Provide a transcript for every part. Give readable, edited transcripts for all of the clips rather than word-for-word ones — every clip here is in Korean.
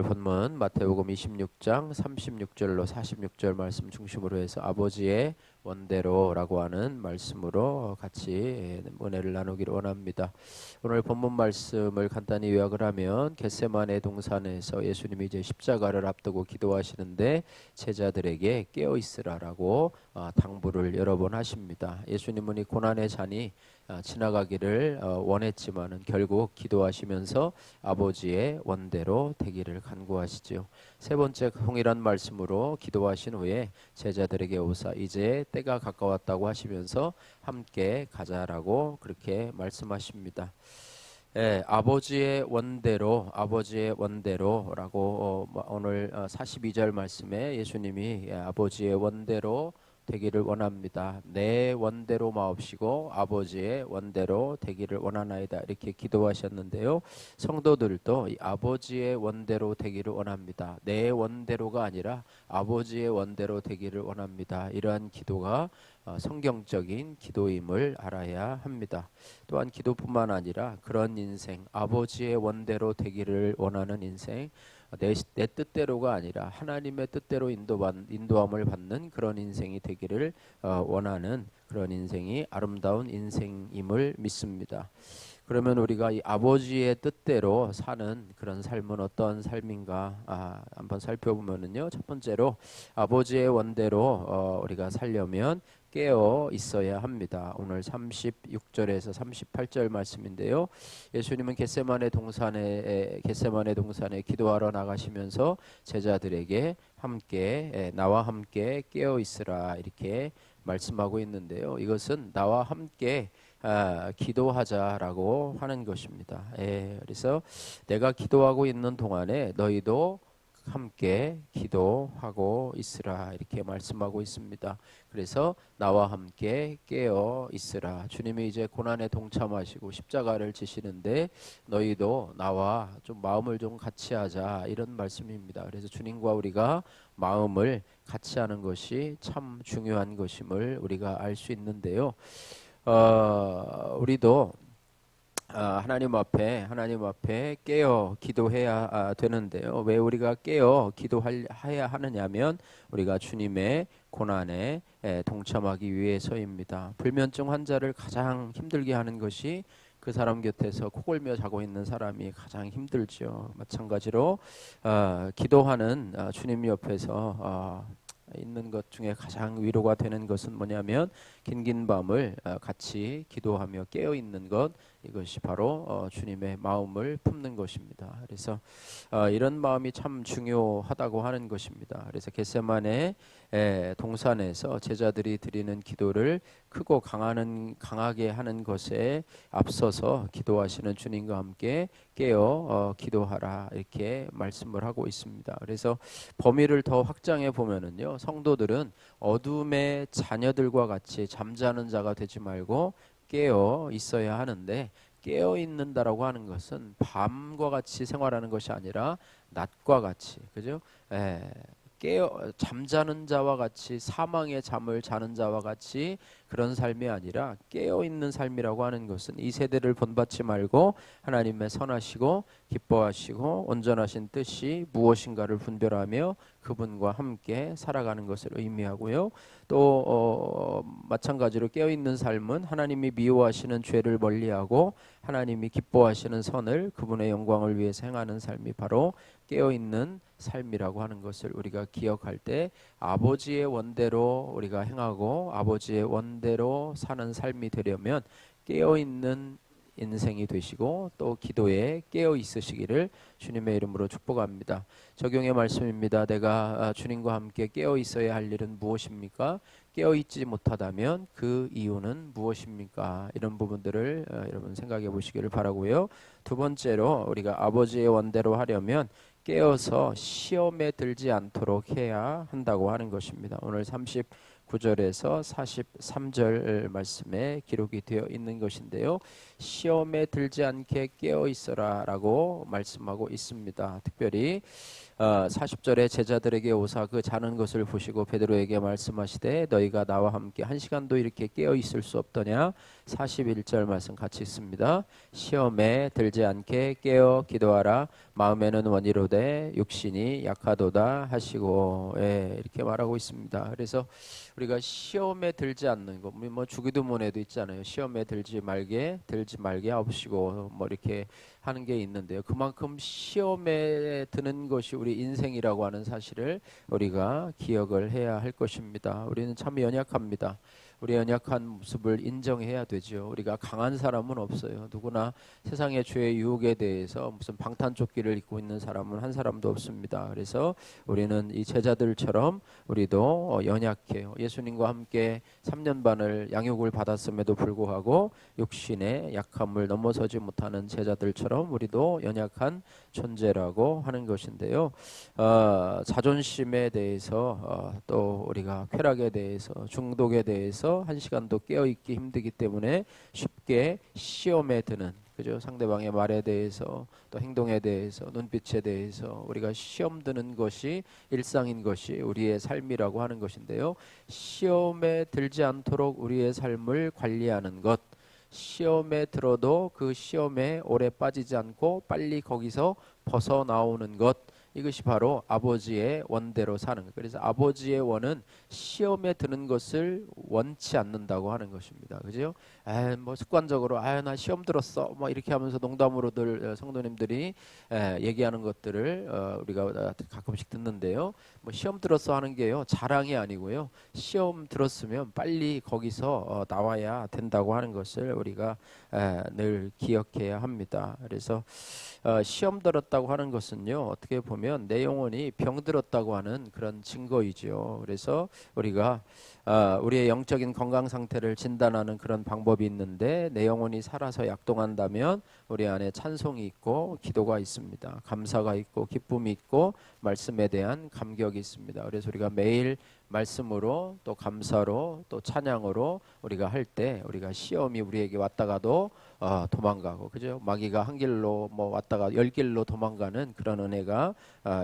오늘 본문 마태복음 26장 36절로 46절 말씀 중심으로 해서 아버지의 원대로라고 하는 말씀으로 같이 은혜를 나누기를 원합니다. 오늘 본문 말씀을 간단히 요약을 하면 겟세마네 동산에서 예수님이 이제 십자가를 앞두고 기도하시는데 제자들에게 깨어 있으라라고 당부를 여러 번 하십니다. 예수님은 이 고난의 잔이 지나가기를 원했지만은 결국 기도하시면서 아버지의 원대로 되기를 간구하시지요. 세 번째 동일한 말씀으로 기도하신 후에 제자들에게 오사 이제 때가 가까웠다고 하시면서 함께 가자라고 그렇게 말씀하십니다. 아버지의 원대로라고 오늘 42절 말씀에 예수님이 아버지의 원대로 되기를 원합니다. 내 원대로 마옵시고 아버지의 원대로 되기를 원하나이다. 이렇게 기도하셨는데요. 성도들도 이 아버지의 원대로 되기를 원합니다. 내 원대로가 아니라 아버지의 원대로 되기를 원합니다. 이러한 기도가 성경적인 기도임을 알아야 합니다. 또한 기도뿐만 아니라 그런 인생, 아버지의 원대로 되기를 원하는 인생, 내 뜻대로가 아니라 하나님의 뜻대로 인도함을 받는 그런 인생이 되기를 원하는 그런 인생이 아름다운 인생임을 믿습니다. 그러면 우리가 이 아버지의 뜻대로 사는 그런 삶은 어떤 삶인가 한번 살펴보면은요. 첫 번째로 아버지의 원대로 우리가 살려면 깨어 있어야 합니다. 오늘 36절에서 38절 말씀인데요. 예수님은 겟세마네 동산에 기도하러 나가시면서 제자들에게 함께 나와 함께 깨어 있으라 이렇게 말씀하고 있는데요. 이것은 나와 함께 기도하자라고 하는 것입니다. 그래서 내가 기도하고 있는 동안에 너희도 함께 기도하고 있으라 이렇게 말씀하고 있습니다. 그래서 나와 함께 깨어 있으라. 주님이 이제 고난에 동참하시고 십자가를 지시는데 너희도 나와 좀 마음을 좀 같이 하자 이런 말씀입니다. 그래서 주님과 우리가 마음을 같이 하는 것이 참 중요한 것임을 우리가 알 수 있는데요. 우리도 하나님 앞에 깨어 기도해야 되는데요. 왜 우리가 깨어 기도해야 하느냐면 우리가 주님의 고난에 동참하기 위해서입니다. 불면증 환자를 가장 힘들게 하는 것이 그 사람 곁에서 코골며 자고 있는 사람이 가장 힘들죠. 마찬가지로 기도하는 주님 옆에서 있는 것 중에 가장 위로가 되는 것은 뭐냐면 긴 밤을 같이 기도하며 깨어 있는 것, 이것이 바로 주님의 마음을 품는 것입니다. 그래서 이런 마음이 참 중요하다고 하는 것입니다. 그래서 겟세마네 동산에서 제자들이 드리는 기도를 크고 강하게 하는 것에 앞서서 기도하시는 주님과 함께 깨어 기도하라 이렇게 말씀을 하고 있습니다. 그래서 범위를 더 확장해 보면은요, 성도들은 어둠의 자녀들과 같이 잠자는 자가 되지 말고 깨어 있어야 하는데, 깨어 있는다라고 하는 것은 밤과 같이 생활하는 것이 아니라 낮과 같이, 그죠? 깨어 잠자는 자와 같이, 사망의 잠을 자는 자와 같이 그런 삶이 아니라 깨어 있는 삶이라고 하는 것은 이 세대를 본받지 말고 하나님의 선하시고 기뻐하시고 온전하신 뜻이 무엇인가를 분별하며 그분과 함께 살아가는 것을 의미하고요. 또 마찬가지로 깨어 있는 삶은 하나님이 미워하시는 죄를 멀리하고 하나님이 기뻐하시는 선을, 그분의 영광을 위해서 행하는 삶이 바로 깨어 있는 삶이라고 하는 것을 우리가 기억할 때 아버지의 원대로 우리가 행하고 아버지의 원대로 사는 삶이 되려면 깨어 있는 인생이 되시고 또 기도에 깨어 있으시기를 주님의 이름으로 축복합니다. 적용의 말씀입니다. 내가 주님과 함께 깨어 있어야 할 일은 무엇입니까? 깨어 있지 못하다면 그 이유는 무엇입니까? 이런 부분들을 여러분 생각해 보시기를 바라고요. 두 번째로 우리가 아버지의 원대로 하려면 깨어서 시험에 들지 않도록 해야 한다고 하는 것입니다. 오늘 39 39절에서 43절 말씀에 기록이 되어 있는 것인데요. 시험에 들지 않게 깨어 있어라라고 말씀하고 있습니다. 특별히 40절에 제자들에게 오사 그 자는 것을 보시고 베드로에게 말씀하시되 너희가 나와 함께 한 시간도 이렇게 깨어 있을 수 없더냐. 41절 말씀 같이 있습니다. 시험에 들지 않게 깨어 기도하라. 마음에는 원이로되 육신이 약하도다 하시고, 이렇게 말하고 있습니다. 그래서 우리가 시험에 들지 않는 것, 뭐 주기도문에도 있잖아요. 시험에 들지 말게 하옵시고 뭐 이렇게 하는 게 있는데요. 그만큼 시험에 드는 것이 우리 인생이라고 하는 사실을 우리가 기억을 해야 할 것입니다. 우리는 참 연약합니다. 우리의 연약한 모습을 인정해야 되죠. 우리가 강한 사람은 없어요. 누구나 세상의 죄의 유혹에 대해서 무슨 방탄조끼를 입고 있는 사람은 한 사람도 없습니다. 그래서 우리는 이 제자들처럼 우리도 연약해요. 예수님과 함께 3년 반을 양육을 받았음에도 불구하고 육신의 약함을 넘어서지 못하는 제자들처럼 우리도 연약한 존재라고 하는 것인데요. 자존심에 대해서 또 우리가 쾌락에 대해서 중독에 대해서 한 시간도 깨어있기 힘들기 때문에 쉽게 시험에 드는, 그죠? 상대방의 말에 대해서 또 행동에 대해서 눈빛에 대해서 우리가 시험 드는 것이 일상인 것이 우리의 삶이라고 하는 것인데요. 시험에 들지 않도록 우리의 삶을 관리하는 것, 시험에 들어도 그 시험에 오래 빠지지 않고 빨리 거기서 벗어나오는 것, 이것이 바로 아버지의 원대로 사는 것. 그래서 아버지의 원은 시험에 드는 것을 원치 않는다고 하는 것입니다. 그죠? 뭐 습관적으로 나 시험 들었어 뭐 이렇게 하면서 농담으로들 성도님들이 얘기하는 것들을 우리가 가끔씩 듣는데요. 뭐 시험 들었어 하는 게요, 자랑이 아니고요. 시험 들었으면 빨리 거기서 나와야 된다고 하는 것을 우리가 늘 기억해야 합니다. 그래서 시험 들었다고 하는 것은요, 어떻게 보면 내 영혼이 병들었다고 하는 그런 증거이죠. 그래서 우리가 우리의 영적인 건강 상태를 진단하는 그런 방법이 있는데, 내 영혼이 살아서 약동한다면 우리 안에 찬송이 있고 기도가 있습니다. 감사가 있고 기쁨이 있고 말씀에 대한 감격이 있습니다. 그래서 우리가 매일 말씀으로 또 감사로 또 찬양으로 우리가 할 때 우리가 시험이 우리에게 왔다가도 도망가고, 그죠? 마귀가 한 길로 뭐 왔다가 열 길로 도망가는 그런 은혜가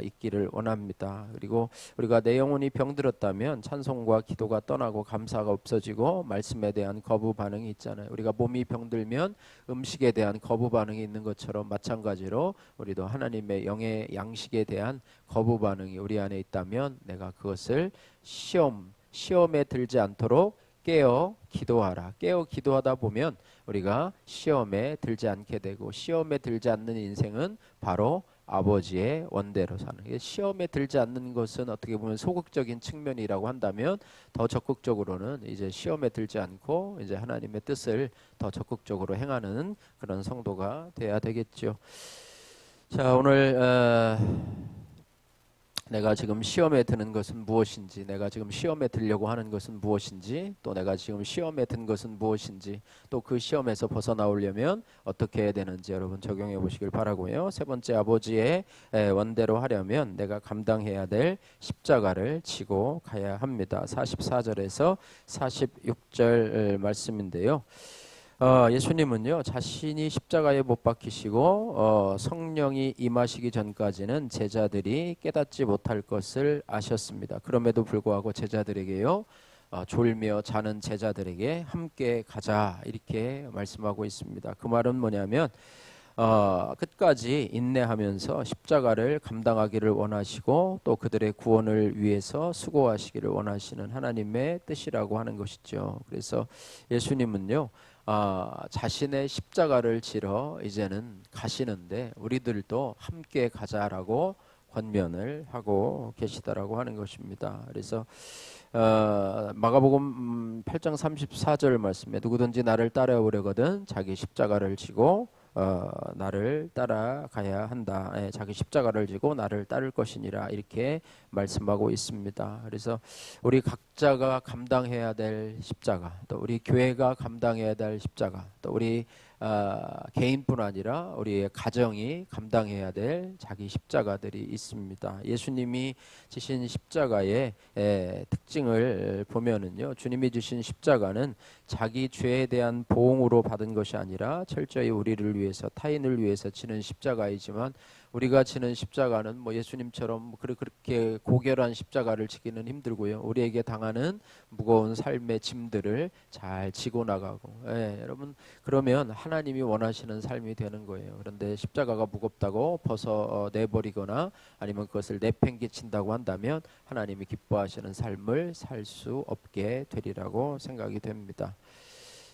있기를 원합니다. 그리고 우리가 내 영혼이 병들었다면 찬송과 기도가 떠나고 감사가 없어지고 말씀에 대한 거부 반응이 있잖아요. 우리가 몸이 병들면 음식에 대한 거부 반응이 있는 것처럼 마찬가지로 우리도 하나님의 영의 양식에 대한 거부 반응이 우리 안에 있다면 내가 그것을 시험에 들지 않도록 깨어 기도하라. 깨어 기도하다 보면 우리가 시험에 들지 않게 되고, 시험에 들지 않는 인생은 바로 아버지의 원대로 사는. 시험에 들지 않는 것은 어떻게 보면 소극적인 측면이라고 한다면, 더 적극적으로는 이제 시험에 들지 않고 이제 하나님의 뜻을 더 적극적으로 행하는 그런 성도가 돼야 되겠죠. 자, 오늘 내가 지금 시험에 드는 것은 무엇인지, 내가 지금 시험에 들려고 하는 것은 무엇인지, 또 내가 지금 시험에 든 것은 무엇인지, 또 그 시험에서 벗어나오려면 어떻게 해야 되는지 여러분 적용해 보시길 바라고요. 세 번째, 아버지의 원대로 하려면 내가 감당해야 될 십자가를 지고 가야 합니다. 44절에서 46절 말씀인데요. 예수님은요, 자신이 십자가에 못 박히시고 성령이 임하시기 전까지는 제자들이 깨닫지 못할 것을 아셨습니다. 그럼에도 불구하고 제자들에게요, 졸며 자는 제자들에게 함께 가자 이렇게 말씀하고 있습니다. 그 말은 뭐냐면 끝까지 인내하면서 십자가를 감당하기를 원하시고 또 그들의 구원을 위해서 수고하시기를 원하시는 하나님의 뜻이라고 하는 것이죠. 그래서 예수님은요, 자신의 십자가를 지러 이제는 가시는데 우리들도 함께 가자라고 권면을 하고 계시다라고 하는 것입니다. 그래서 마가복음 8장 34절 말씀에 누구든지 나를 따라오려거든 자기 십자가를 지고 나를 따라가야 한다. 자기 십자가를 지고 나를 따를 것이니라 이렇게 말씀하고 있습니다. 그래서 우리 각자가 감당해야 될 십자가, 또 우리 교회가 감당해야 될 십자가, 또 우리 개인뿐 아니라 우리의 가정이 감당해야 될 자기 십자가들이 있습니다. 예수님이 지신 십자가의 특징을 보면은요, 주님이 주신 십자가는 자기 죄에 대한 보응으로 받은 것이 아니라 철저히 우리를 위해서, 타인을 위해서 지는 십자가이지만, 우리가 지는 십자가는 뭐 예수님처럼 그렇게 고결한 십자가를 지기는 힘들고요. 우리에게 당하는 무거운 삶의 짐들을 잘 지고 나가고, 여러분, 그러면 하나님이 원하시는 삶이 되는 거예요. 그런데 십자가가 무겁다고 벗어 내버리거나 아니면 그것을 내팽개친다고 한다면 하나님이 기뻐하시는 삶을 살 수 없게 되리라고 생각이 됩니다.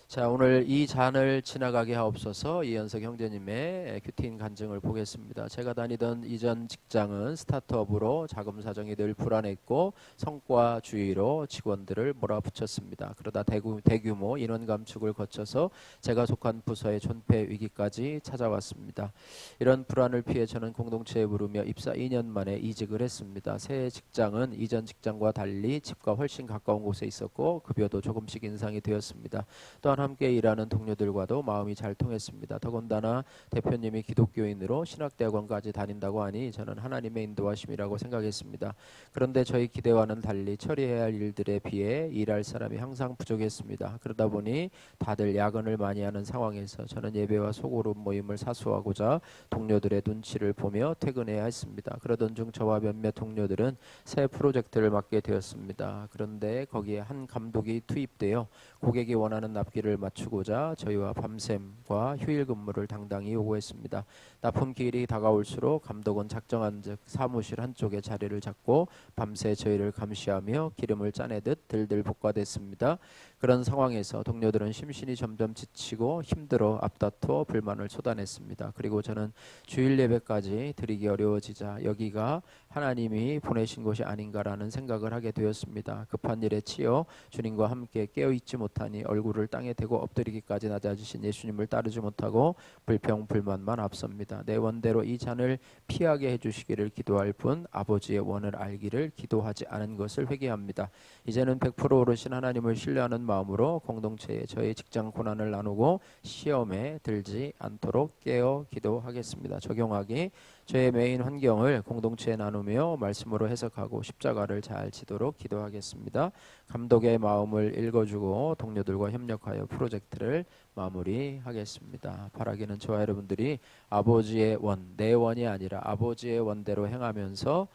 자, 오늘 이 잔을 지나가게 하옵소서. 이현석 형제님의 큐티인 간증을 보겠습니다. 제가 다니던 이전 직장은 스타트업으로 자금 사정이 늘 불안했고 성과주의로 직원들을 몰아붙였습니다. 그러다 대규모 인원 감축을 거쳐서 제가 속한 부서의 존폐 위기까지 찾아왔습니다. 이런 불안을 피해 저는 공동체에 부르며 입사 2년 만에 이직을 했습니다. 새 직장은 이전 직장과 달리 집과 훨씬 가까운 곳에 있었고 급여도 조금씩 인상이 되었습니다. 또한 함께 일하는 동료들과도 마음이 잘 통했습니다. 더군다나 대표님이 기독교인으로 신학대학원까지 다닌다고 하니 저는 하나님의 인도하심이라고 생각했습니다. 그런데 저희 기대와는 달리 처리해야 할 일들에 비해 일할 사람이 항상 부족했습니다. 그러다 보니 다들 야근을 많이 하는 상황에서 저는 예배와 소그룹 모임을 사수하고자 동료들의 눈치를 보며 퇴근해야 했습니다. 그러던 중 저와 몇몇 동료들은 새 프로젝트를 맡게 되었습니다. 그런데 거기에 한 감독이 투입되어 고객이 원하는 납기를 맞추고자 저희와 밤샘과 휴일 근무를 당당히 요구했습니다. 납품기일이 다가올수록 감독은 작정한 즉 사무실 한쪽에 자리를 잡고 밤새 저희를 감시하며 기름을 짜내듯 들들 볶아댔습니다. 그런 상황에서 동료들은 심신이 점점 지치고 힘들어 앞다투어 불만을 쏟아냈습니다. 그리고 저는 주일 예배까지 드리기 어려워지자 여기가 하나님이 보내신 곳이 아닌가라는 생각을 하게 되었습니다. 급한 일에 치여 주님과 함께 깨어있지 못하니 얼굴을 땅에 대고 엎드리기까지 낮아지신 예수님을 따르지 못하고 불평불만만 앞섭니다. 내 원대로 이 잔을 피하게 해주시기를 기도할 뿐 아버지의 원을 알기를 기도하지 않은 것을 회개합니다. 이제는 100% 오르신 하나님을 신뢰하는 마음으로 공동체에 저의 직장 고난을 나누고 시험에 들지 않도록 깨어 기도하겠습니다. 적용하기: 저의 메인 환경을 공동체에 나누며 말씀으로 해석하고 십자가를 잘 지도록 기도하겠습니다. 감독의 마음을 읽어주고 동료들과 협력하여 프로젝트를 마무리하겠습니다. 바라기는 저와 여러분들이 아버지의 원, 내 원이 아니라 아버지의 원대로 행하면서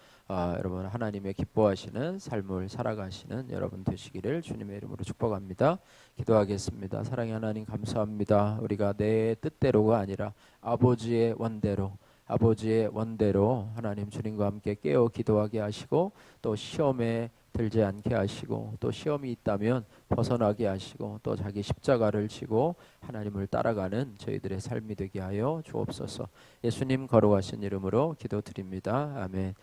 여러분 하나님의 기뻐하시는 삶을 살아가시는 여러분 되시기를 주님의 이름으로 축복합니다. 기도하겠습니다. 사랑의 하나님 감사합니다. 우리가 내 뜻대로가 아니라 아버지의 원대로 하나님 주님과 함께 깨어 기도하게 하시고 또 시험에 들지 않게 하시고 또 시험이 있다면 벗어나게 하시고 또 자기 십자가를 지고 하나님을 따라가는 저희들의 삶이 되게 하여 주옵소서. 예수님 거룩하신 이름으로 기도드립니다. 아멘.